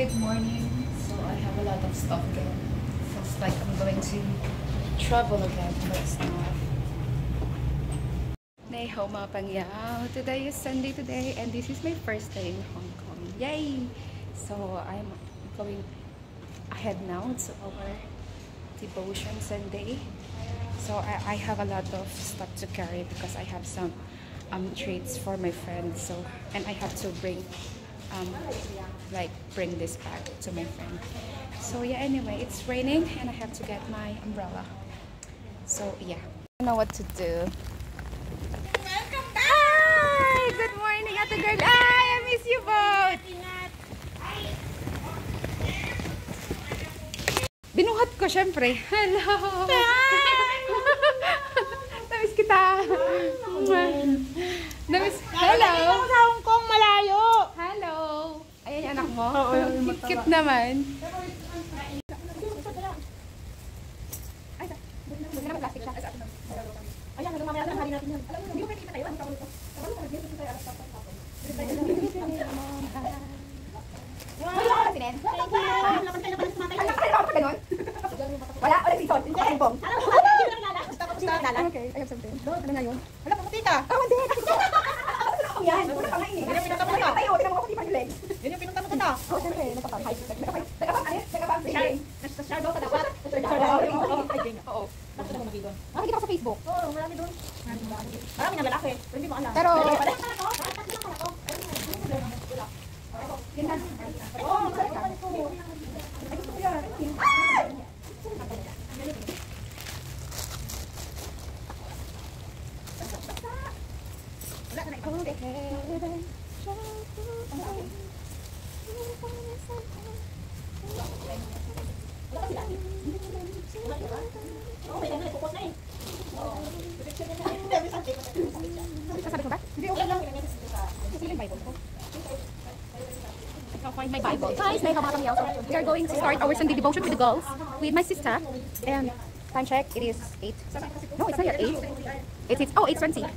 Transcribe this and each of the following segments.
good morning. So I have a lot of stuff again. Feels like I'm going to travel again, but it's not. Nay ho mga pangyaw. Today is Sunday today and this is my first day in Hong Kong. Yay! So I'm going ahead now to our devotion Sunday. So I have a lot of stuff to carry because I have some treats for my friends. So and I have to bring bring this back to my friend. So yeah, anyway, it's raining and I have to get my umbrella. So yeah, I don't know what to do. Welcome back! Hi! Good morning, Ate Girl. Hi! I miss you both! Binuhat ko syempre. Hello! Namiss kita! Namiss... Hello! Ako sa Hong Kong, malayo! Hello! Ayan yung anak mo? Oo, Cute naman. Ayan, mamaya lang hari natin yan. Hindi ko pwede kita tayo. Wala ka sinin? Wala? Wala season? Hindi ka impong? Okay, I have something. Ano nga yun? Wala, pamuti ka. Hindi! Yan! Una pa nga ini. Yan yung pinunta mo na. Tayo, tinan mo ako tipang yung legs. Yan yung pinunta mo na. Oo, siyempre. Nagkapang sailing. Nasa Starbucks ka dapat. Oo. Bakit ako magiging doon? Nakikita ko sa Facebook. Oo, marami doon. Marami na lalaki. Pero hindi mo alam. Pero... Sasabi ko ba? Hindi, okay lang. Find my Bible. Guys, may habang kami also. We are going to start our Sunday devotion with the girls, with my sister. And time check, it is 8. No, it's not yet 8. It's 8:20.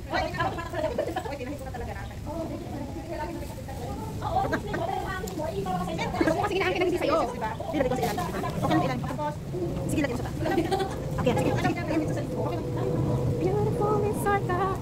Sige na, akin ang hindi sa'yo. Dilagay ko sa ilan. Okay lang ilan. Sige, lagay mo sa taas. Okay, sige. Beautiful Miss Arca.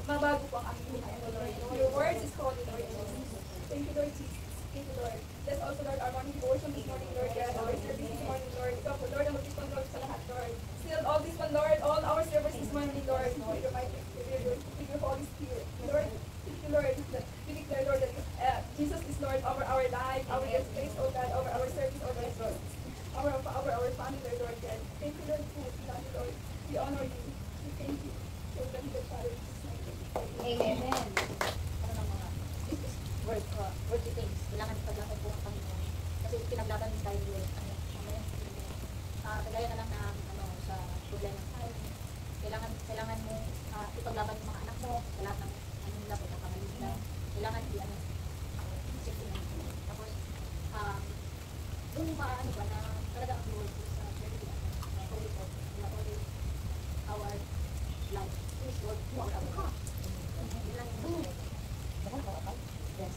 Mabago po ang aming buhay, Lord. Your words is holy, Lord. Thank you, Lord Jesus. Thank you, Lord. Bless also, Lord, our morning devotion this morning, Lord. Our service this morning, Lord. Ikaw po, Lord, ang mag-control sa lahat, Lord. Still, all this one, Lord, all our service this morning, Lord. With your Holy Spirit. Lord, thank you, Lord. We declare, Lord, that Jesus is Lord over our life, our place, oh God, over our service, oh God, Lord. Our family, Lord God. Thank you, Lord. Thank you, Lord. We honor you. We thank you. Lord, thank you, Father. Amen. Ano ng mga worthy things. Kailangan ipaglaban po ang Panginoon. Kasi pinaglaban din tayo with kagaya na lang na sa problema tayo. Kailangan mo ipaglaban yung mga anak mo sa lahat ng nila, pagkakamali nila. Kailangan safety na. Tapos, doon maano ba na talaga ang Lord is very good. Holy God, na only our life is Lord to our God. Yes.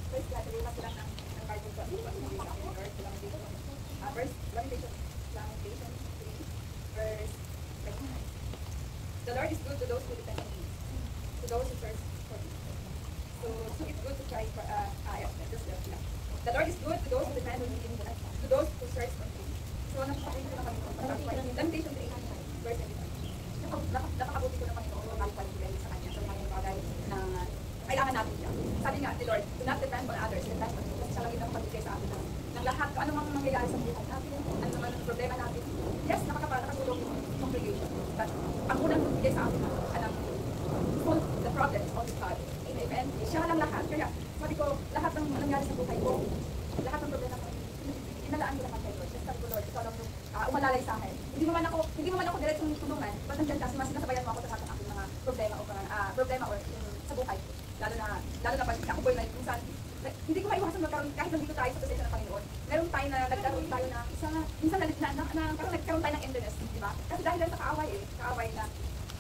First, natalimas lang ng Bible sa Lord. Verse, Lamentation 3, verse 29. The Lord is good to those who depend on Him, to those who search for Him. So it's good to try for, the Lord is good to those who depend on Him, to those who search for Him. So, napakabuti ko naman ito. Lamentation 3, verse 29. Napakabuti ko naman ito. Kapag sa Kanya, sa mga bagay na kailangan natin siya. Sabi nga ni Lord, do not depend on others, depend on Him. Kasi siya lang yung nakapagigay sa atin ng lahat, kung ano mang mangyayari sa buhay natin, ano naman ang problema natin. Yes, nakatulong yung congregation. But ang unang magbigay sa atin ng solve the problems of the God. Amen? Siya lang lahat. Kaya sabi ko, lahat ng nangyari sa buhay ko, lahat ng problema ko, inalaan ko naman kay Lord. Sabi ko, Lord, ikaw lang yung umalalay sa akin. Hindi mo man ako diretsong tulungan, but nandiyan kasi mas sinasabayan mo ako sa lahat ng aking mga problema or sa buhay ko. Lalo na pag ako boy na minsan, hindi ko maiwasan magkaroon kahit nandito tayo sa presensya ng Panginoon. Meron tayo na nagkaroon tayo minsan nagkaroon tayo ng endlessness, di ba? Kasi dahil lang sa kaaway na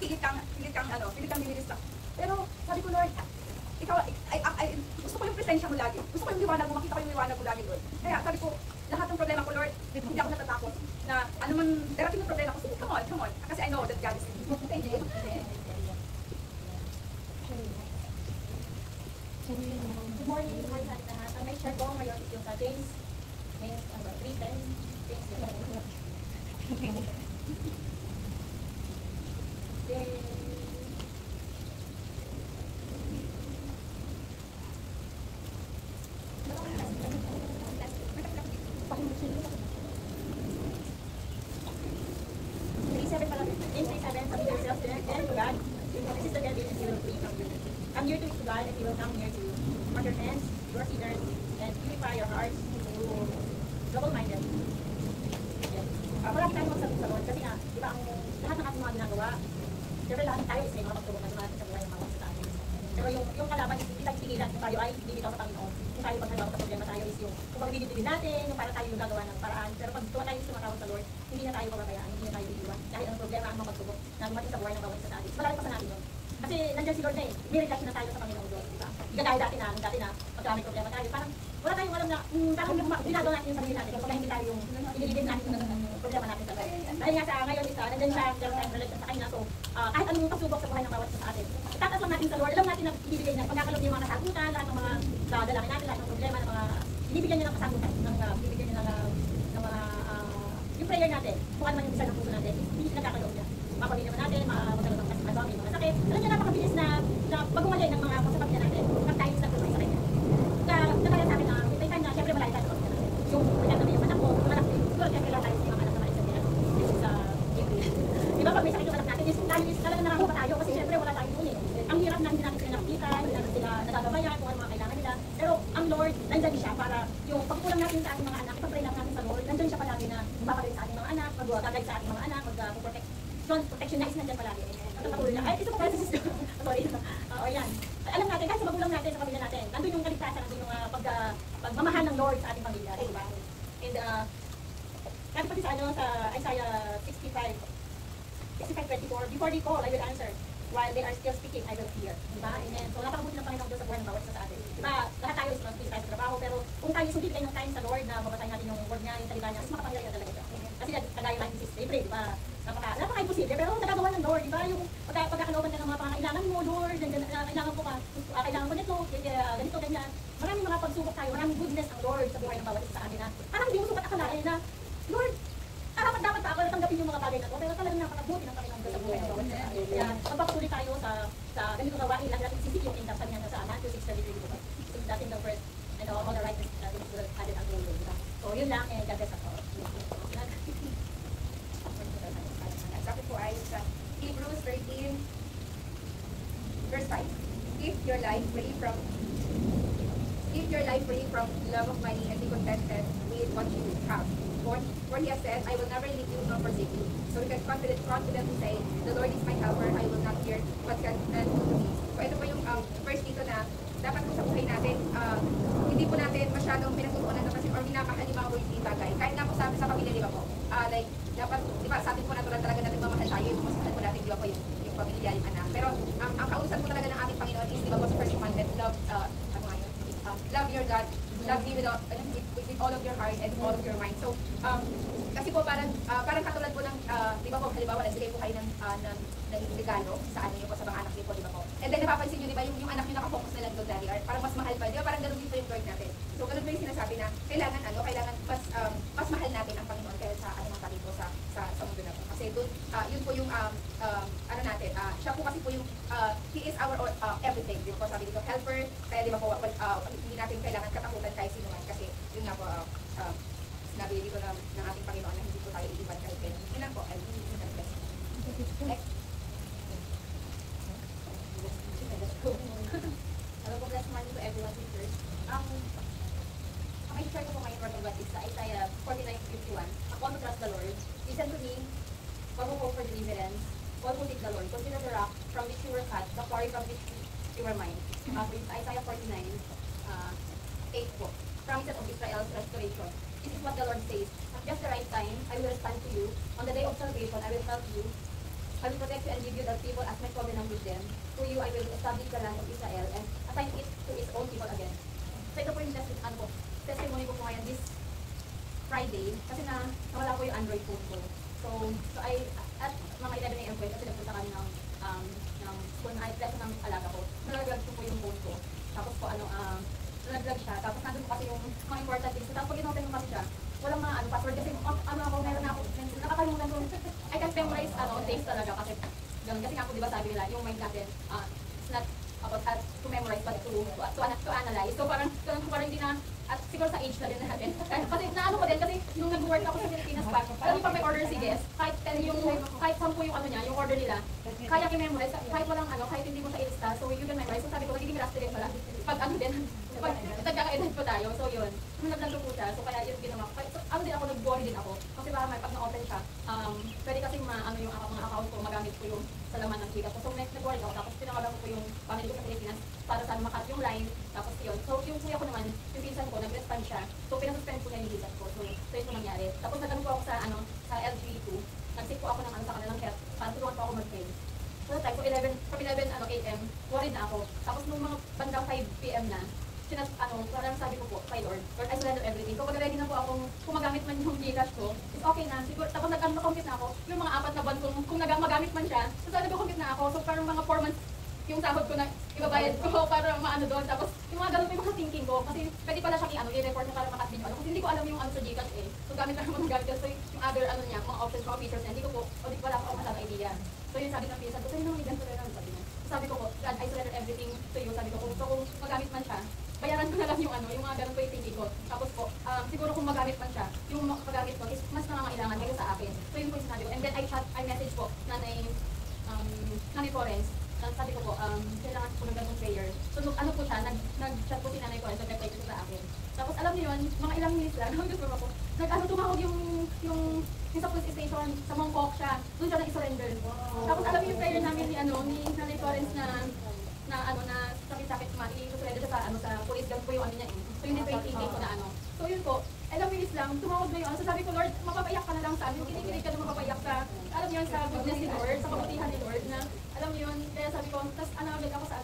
pilit kang nililistak. Pero sabi ko, Lord, ikaw, gusto ko yung presensya mo lagi. Gusto ko yung liwanag mo, makita ko yung liwanag mo lagi, Lord. Kaya sabi ko, lahat ng problema ko, Lord, hindi ako natatakot na ano man, darating yung problema ko, sige, come on. Kasi I know that God is with me. Thank you. Good morning, hi sa lahat. Ang may share ko ngayon is yung sa James 3:10. Come near to God, and He will come near to you. Wash your hands, your sinners, and purify your hearts to double-minded. Yes. Marami tayong magsabi sa Lord kasi nga, di ba, ang lahat ng ating mga ginagawa, siyempre lahat tayo is may mga pagtulungan naman sa buhay ng mga sa atin. Pero yung kalaban is hindi tayo pigilan kung tayo ay bibitaw sa Panginoon. Kung tayo pag nagbawa sa problema tayo is yung kung pagbibigin natin, yung para tayo yung gagawa ng paraan. Pero pag tuwa tayo sumatawag sa Lord, hindi na tayo pababayaan, hindi na tayo iiwan. Dahil ang problema ang mga pagsubok na lumating sa buhay ng bawat isa sa atin. Malaki pa sa natin yun. Kasi nandiyan si Lord na eh, may relasyon na tayo sa Panginoon Lord, di ba? Gagaya dati na, pag may problema tayo, parang wala tayong alam na, parang ginagawa natin yung sarili natin, kapag hindi tayo yung inilibig natin yung problema natin sa Lord. Dahil nga sa ngayon isa, nandiyan siya, meron tayong relasyon sa kanya, so kahit anong pasubok sa buhay ng bawat isa sa atin, itatas lang natin sa Lord, alam natin na ibibigay niya, pagkakalog niya yung mga kasagutan, lahat ng mga dalangin natin, lahat ng problema, ng mga, ibibigyan niya ng kasagutan, ibibigyan niya ng mga, yung prayer natin, kung ano man yung isa ng puso natin, hindi nagkakalog niya. Mapamilya mo natin, magkaroon ng may mga sakit. Alam niya, napakabilis na pag-umalay ng mga kasapamilya natin, pag tayo sa tulay sa kanya. Kaya sa akin na, may time na, syempre malayo tayo sa kanya. Yung pagkakami yung anak ko, anak ko, siguro kaya kailangan tayo sa mga anak na maisa nila. This is April. Di ba, pag may sakit yung anak natin, tayo is talagang nararamdaman tayo kasi syempre wala tayo doon eh. Ang hirap na hindi natin sila nakikita, hindi natin sila nagagabayan kung ano mga kailangan nila. Pero ang Lord, nandyan siya para yung pagkulang natin sa ating mga anak, ipag-pray lang natin sa Lord, nandyan siya palagi na magpapagaling sa ating mga anak, mag-gagay sa ating mga anak, mag-protect. Protection na is nandiyan palagi. Ay, ito po kasi sister. Sorry. O yan. Alam natin, kahit sa magulang natin, sa pamilya natin, nandun yung kaligtasan, nandun yung pagmamahal ng Lord sa ating pamilya. Diba? And, kasi pati sa sa Isaiah 65:24, before they call, I will answer. While they are still speaking, I will hear. Diba? Amen. So, napakabuti ng Panginoon Diyos sa buhay ng bawat isa sa atin. Diba? Lahat tayo is mag-feel tayo sa trabaho, pero kung tayo sundin tayo ng time sa Lord na mabatay natin yung word niya, yung salita niya, mas makapangyarihan talaga siya. Kasi kagaya lang si April, diba? Napaka-imposible, pero nagagawa ng Lord, diba? Yung pagkakalooban ka ng mga pangangailangan mo, Lord, kailangan ko ka, kailangan mo nito, ganito, ganyan. Maraming mga pagsubok tayo, maraming goodness ang Lord sa buhay ng bawat isa sa atin na parang hindi mo sukat akalain na, Lord, dapat pa ako natanggapin yung mga bagay na to, pero talagang napakabuti ng Panginoon sa buhay ng bawat isa sa atin. Kaya magpapatuloy tayo sa ganito gawain, lang natin sisik yung indap, sabi niya sa Matthew 6:33, diba? So that's in the first, and all the righteous things will added unto you, diba? So yun lang, and God bless us all. Sabi po ay sa Hebrews 13, verse 5. Keep your life free from love of money and be contented with what you have. For he has said, I will never leave you nor forsake you. So we can confidently say, the Lord is my helper, I will not fear what can do to me. So ito po yung verse dito na dapat po sa buhay natin, hindi po natin masyadong pinagtutuunan kasi or minamahal yung mga worldly bagay. Kahit nga po sa pamilya, di ba po? Like, dapat, di ba, sa atin po natural talaga natin mamahal tayo, yung mas mahal po natin, di ba po, yung pamilya, yung anak. Pero, ang kausap po talaga ng ating Panginoon is, di ba po, sa first commandment, love your God, love me with all of your heart and all of your mind. So, kasi po parang katulad po ng, di ba po, halimbawa, nagbigay po kayo ng regalo sa ano niyo po, sa mga anak niyo po, di ba po? And then napapansin niyo, di ba, yung anak niyo nakafocus na lang doon, Daddy Art, parang mas mahal pa, di ba, parang ganun din po yung Lord natin. So, ganun po yung sinasabi na, kailangan mas mahal natin ang Panginoon kaya sa ano mga po sa mundo na po. Kasi doon, yun po yung, ano natin, siya po kasi po yung, He is our everything, di ba po, sabi dito, helper, kaya di ba po, hindi natin kailangan katakutan kahit sino man, kasi yun nga po, sinabi dito ng ating Panginoon na hindi po tayo iiwan kahit kailan. Yun lang po, ay next. Hello po, blessed morning to everyone teachers. Ang i-share ko po ngayon word of God is sa Isaiah 49:51. Ako to trust the Lord. Listen to me, one who hope for deliverance, one who seek the Lord. Consider the rock from which you were cut, the quarry from which you were mined. With Isaiah 49:8 po. Promises of Israel's restoration. This is what the Lord says. At just the right time, I will respond to you. On the day of salvation, I will help you. I will protect you and give you the people as my covenant with them. Through you, I will establish the land of Israel and assign it to its own people again. So ito po yung testimony ko po ngayon this Friday, kasi nawala po yung Android phone ko. So at mga 11 a.m. po, kasi nagpunta kami ng school na lesson ng alaga ko. Nalaglag ko po yung phone ko. Tapos po nalaglag siya. Tapos nandun po kasi yung mga important things. So, tapos pag inopen mo kasi siya, walang mga password kasi meron ako, nakakalimutan ko. I can't memorize things talaga kasi ganun. Kasi nga po, di ba sabi nila, yung mind natin, it's not about to memorize but to analyze. So parang hindi na, at siguro sa age na din natin. Kasi naano ko din, kasi nung nag-work ako sa Pilipinas pa, alam mo pag may order si guest, kahit 10 kahit 10 yung yung order nila, kaya i-memorize, kahit walang kahit hindi mo siya ilista, so you can memorize. So sabi ko, nagiging rusty din pala. Pag pag nagkaka-edad po tayo, so yun. Nung naglalo po siya, so kaya yun ginawa ko. So din ako, nag-worry din ako. Kasi baka pag na-open siya, pwede kasi yung mga account ko, magamit ko yung sa laman ng Gcash ko. So nag-worry ako, tapos tinawagan ko yung family ko sa Pilipinas para saan makat yung line, tapos yun. So yung kuya ko naman, yung pinsan ko, nag-respond siya. So pinasuspend ko niya yung Gcash ko. So yun po nangyari. Tapos nag-ano po ako sa LG2. Nag-seek po ako ng sa kanilang help para tulungan po ako mag-pay. So time ko 11 AM, worried na ako. Tapos nung mga bandang 5 PM na, parang sabi ko po, kay Lord, I surrender everything. So, pag ready na po akong kumagamit man yung Gcash ko, is okay na. Siguro, tapos nag-compute na ako, yung mga 4 na buwan kung magamit man siya, so nag-compute na ako. So, parang mga 4 months, yung sahod ko na ibabayad ko para maano doon. Tapos, yung mga ganun po yung mga thinking ko, kasi pwede pala siyang i-report na para makasbin nyo. Kasi hindi ko alam yung sa Gcash eh. So, gamit lang naman gamit ko. So, yung other, niya, mga options, mga features niya, hindi ko po, wala pa ako masyadong idea. So, yun sabi ng pinsan ko, sa'yo nang may ganito rin sabi niya. So, sabi ko po, God, I surrender everything to you. Sabi ko, so kung magamit man siya, bayaran ko na lang yung yung mga ganun po yung thinking ko. Tapos po, siguro kung magamit man siya, yung magamit ko is mas nangangailangan kayo sa akin. So yun po yung sinabi ko. And then I message po Nanay Florence. Sabi ko po, kailangan ko ng ganung prayer. So ano po siya, nag-chat po si Nanay Florence, nag-reply ko sa akin. Tapos alam niyo yun, mga ilang minutes lang, tumawag yung sa police station, sa Mongkok siya, doon siya na-surrender. Tapos alam niyo yung prayer namin ni Nanay Florence na sakit-sakit i-surrender siya sa police gun po yung niya eh. So yun yung thinking ko na So yun po, alam minutes lang, tumawag na yun. So sabi ko, Lord, mapapayak ka na lang sa amin. Kinikilig ka na mapapayak sa, alam niyo yun, sa goodness ni Lord, sa kabutihan ni Lord na, alam niyo yun, kaya sabi ko, tapos agad ako sa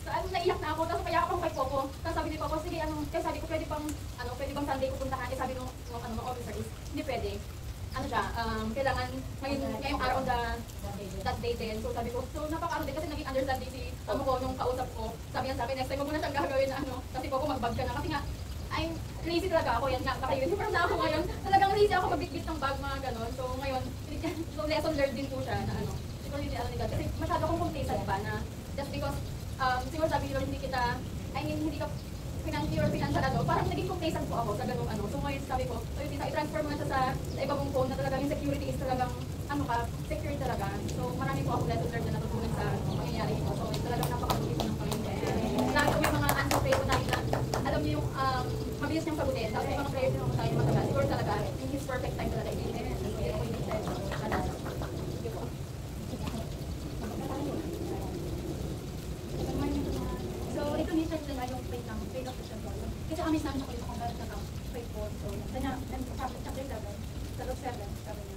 So naiyak na ako, tapos payak ako kay Popo. Tapos sabi ni Popo, sige kaya sabi ko, pwede bang Sunday ko puntahan? Eh sabi nung officer is, hindi pwede. Kailangan ngayong araw on that day din. So sabi ko, so din kasi naging understanding si nung kausap ko. Sabi niya sa akin, next time mo muna siyang gagawin na kasi Popo mag-bag ka na. Kasi nga, I'm lazy talaga ako, yan nga, baka yun. Pero na ako ngayon, talagang lazy ako magbitbit ng bag, mga ganon. So ngayon, so lesson learned din po siya na siguro hindi ni God. Kasi masyado akong complacent ba na just because, siguro sabi nyo, hindi ka financial parang naging complacent po ako sa ganung So ngayon sabi ko, so yung i-transfer mo na siya sa iba mong phone na talagang yung security is talagang, secure talaga. So marami po ako lesson learned na natutunan sa mangyayari ito. So talagang napakabuti po ng Panginoon. Lahat po yung mga answer prayer ko tayo na, alam niyo yung mabilis niyang sagutin. Tapos yung mga prayer ko tayo matagal. Siguro talaga, in His perfect time talaga. So yun ako yung Sige po. So ito ni Church na yung faith of Christian Paul. Kasi amis namin ako dito kung gano'n na faith Paul. So chapter 11, sabi niya,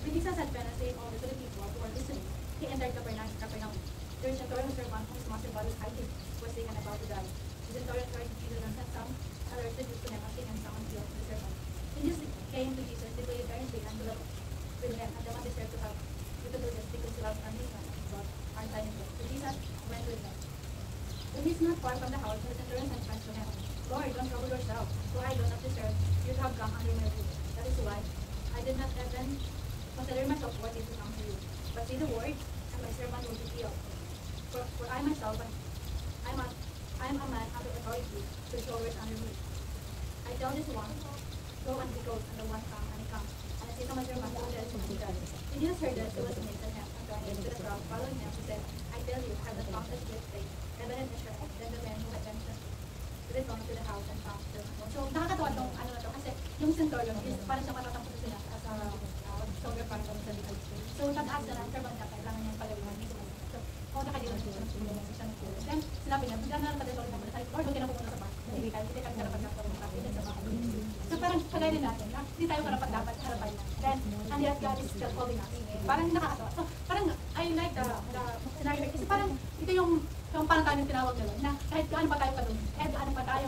when Jesus had been saying all to the people who were listening, he entered Capernaum. There is a Torah servant whose master was hiding, was sick and about to die. The Torah tried to kill him and sent some others to him and king and someone killed the servant. When Jesus came to Jesus, they played earnestly and to love with him, and the man deserved to have with the Lord because love and his son God are silent. So Jesus went with them. When he's not far from the house, the centurion sent friends to him. Lord, don't trouble yourself, for I do not deserve you to have come under my roof. That is why I did not even consider myself worthy to come to you. But say the word, and my servant will be healed. For I myself, I am a man under authority to shoulders under me. I tell this one, go and be close, and the one come, and he comes. And I say to my servant, go there to be done. When Jesus heard this, he was amazed at him, and turning to the crowd following him, he said, I tell you, have the found as great faith, heaven and earth, than the men who had ventured to return to the house and found the So nakakatawa itong na to, kasi yung centurion is parang siya matatampo sila as a soldier para sa likod. So tataas na lang, servant na kailangan niyang palawin. So kung nakalimutan siya ng tulong siya ng tulong. Then sinabi niya, bigla na nakadasol na muna tayo, Lord, huwag ka na pupunta sa bahay. Hindi ka karapat-dapat ng kapilan sa bahay. So parang kagaya natin, hindi tayo karapat-dapat harapan niya. Then, and yet God is still holding us. Parang nakakatawa. So parang, I ito yung pangalan yung tinawag nila, na kahit gaano pa tayo kadumi, kahit gaano pa tayo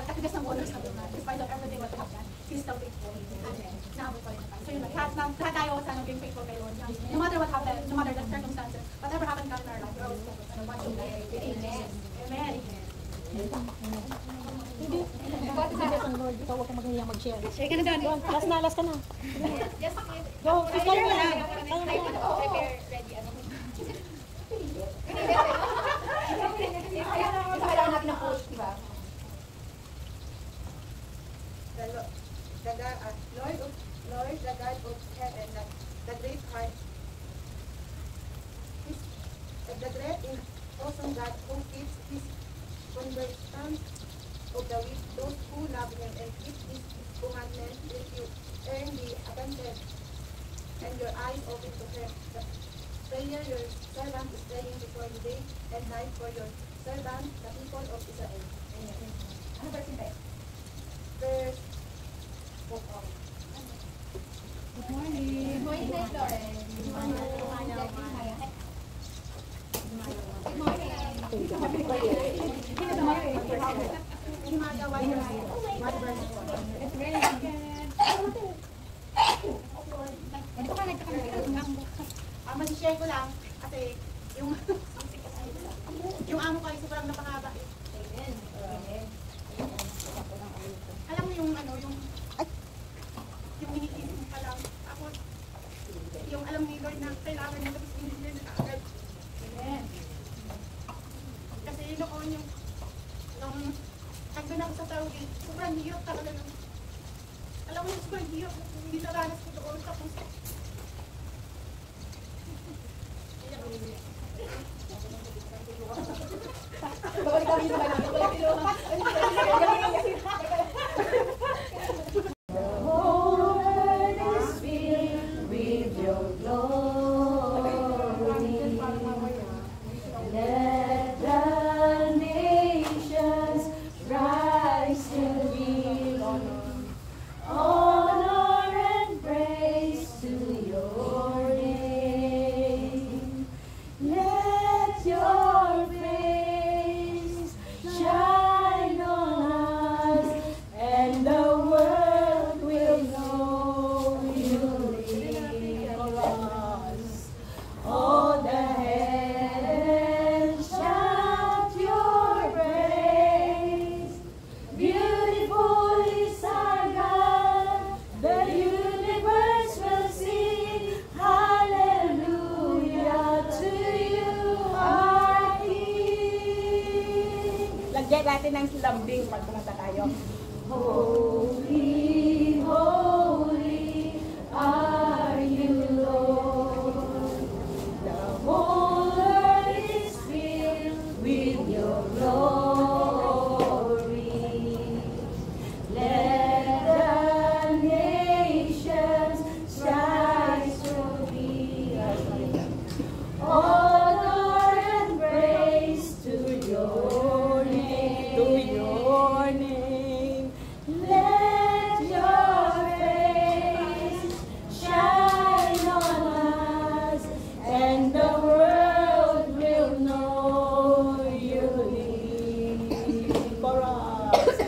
katigas ng bonus na doon, despite of everything what we have done, He's still faithful. Amen. Naabot pa rin tayo. So yun, lahat tayo sana being faithful kay Lord. No matter what happened, no matter the circumstances, whatever happened in our life, we're always focused on watching that. Amen. Amen. Lord, ikaw huwag kang maghihiyang mag-share. Share ka na doon. Go, last ka na. Yes, okay. Go, ikaw mo na. Prepare, ready, ano. Kailangan natin ng push, diba? Lord, the God of heaven, the great heart, the great and awesome God who keeps His conversion of the weak, those who love Him and keep His commandments, will you earn the abundance and your eyes open to Him. The prayer your servant is praying before you day and night for your servant, the people of Israel. Amen. Ano verse yun tayo? Verse 4. Good morning. Good morning, Lauren. Good morning. Masishare ko lang kasi yung amo ko ay sobrang napakahaba. Alam mo yung yung iniisip mo pa lang. Tapos yung alam ni Lord na kailangan niya tapos hindi niya agad. Amen. Kasi yun ako yung hanggang ako sa Saudi, sobrang hiyok talaga ng alam mo yung sobrang hiyok, hindi naranas ko doon tapos Babalik kami sa bayan. Lagyan natin ng lambing pag pumunta tayo. Holy, holy are you, Lord. The whole earth is filled with your glory. Let the nations rise to be honor and praise to your name. To your name. Let your face shine on us, and the world will know you live. For us.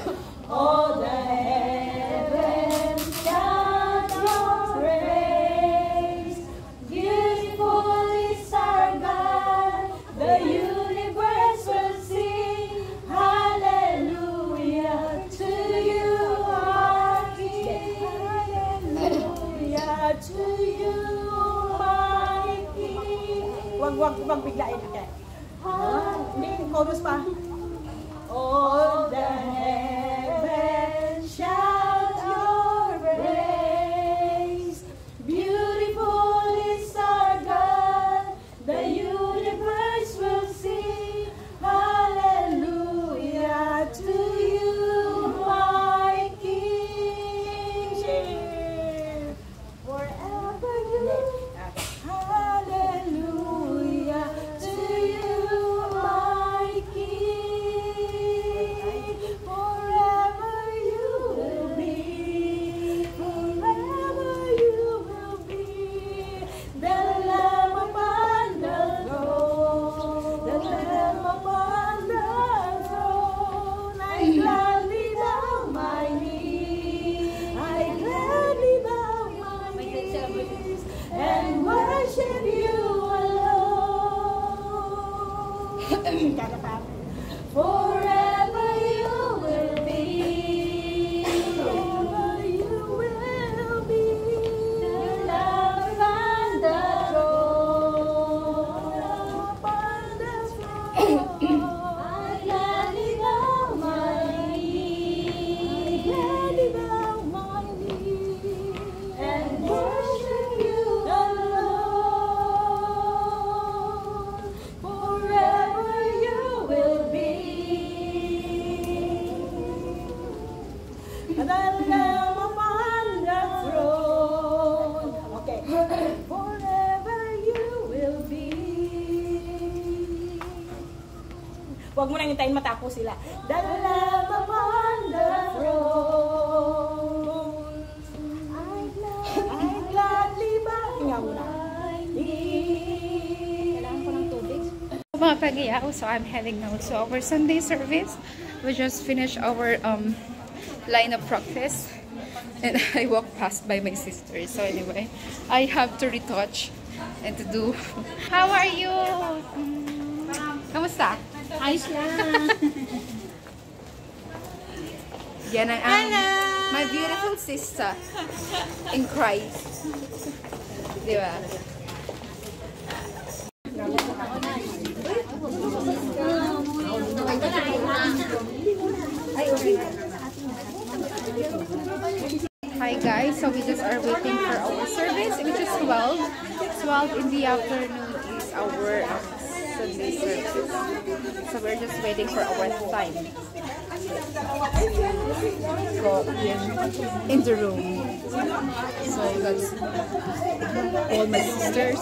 All the heavens shout your praise. Beautiful is our God. The universe will sing hallelujah to you, our King. Hallelujah to you, my King. Wag biglain ka. Hindi, chorus pa. All the heavens shout your praise. Beautiful is our God. The universe will sing hallelujah to you, my King. Forever you. Hallelujah to you, my King. Forever you will Forever you will be. Forever you will be. The love and the throne. Upon the throne. I gladly bow my knee. Gladly bow my knee. And worship you alone. Forever you will be. And I am upon the throne. Okay. Forever you will be. Huwag mo nang hintayin matapos sila. The Lamb upon the throne. I gladly bow. Hinga mo na. Kailangan ko ng tubig. Mga kagiyaw, so I'm heading now to our Sunday service. We just finished our line of practice and I walked past by my sister. So anyway, I have to retouch and to do. How are you? Kamusta? Ayos lang. Yan ang my beautiful sister in Christ. Di ba? Hi guys, so we just are waiting for our service, which is 12. 12 in the afternoon is our Sunday service. So we're just waiting for our time. Go in the room. So that's all my sisters.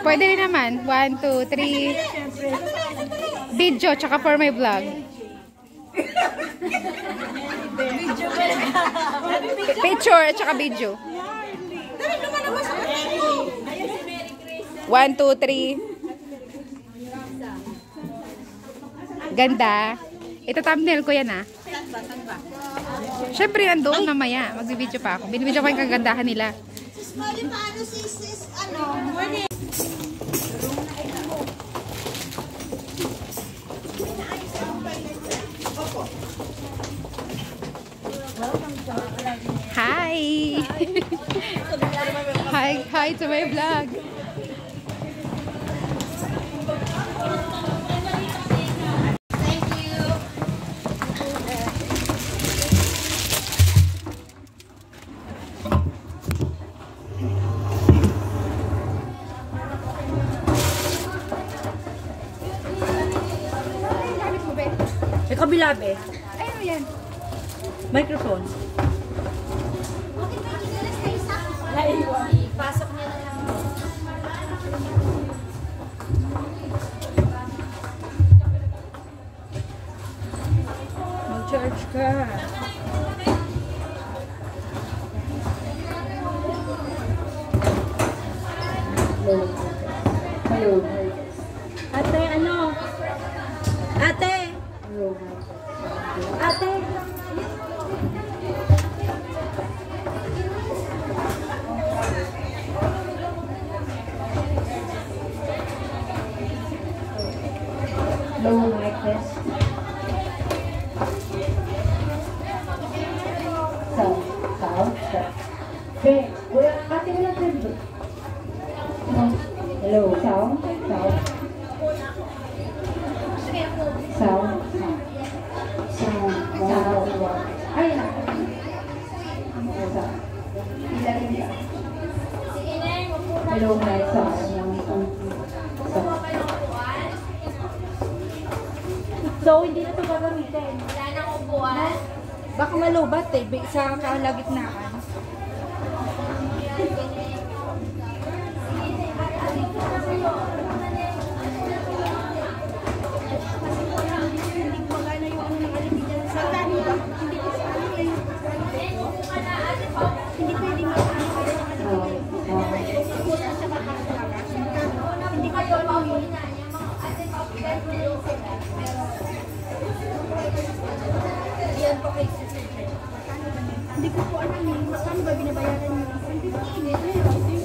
Pwede rin naman. 1, 2, 3. Video, tsaka for my vlog. Picture, tsaka video. 1, 2, 3. Ganda. Ito thumbnail ko yan, ah. Siyempre, nandoon mamaya. Magbibideo pa ako. Binibideo ko yung kagandahan nila. Hi! Hi to my vlog. May kabila, be. Ano yan? Microphone. Pasok niya na lang. Mag-charge ka. Hello. Ate, ano? Ate! Ate! Low like this. Sound. Okay, we're cutting a little bit. Hello, sound. Ay, hello, my sound. So, hindi na ito gagamitin. Wala nang upuan. Baka malubat eh, sa kalagitnaan. Yan po kay Susie. Hindi ko po alam eh. Magkano ba binabayaran niyo? 150.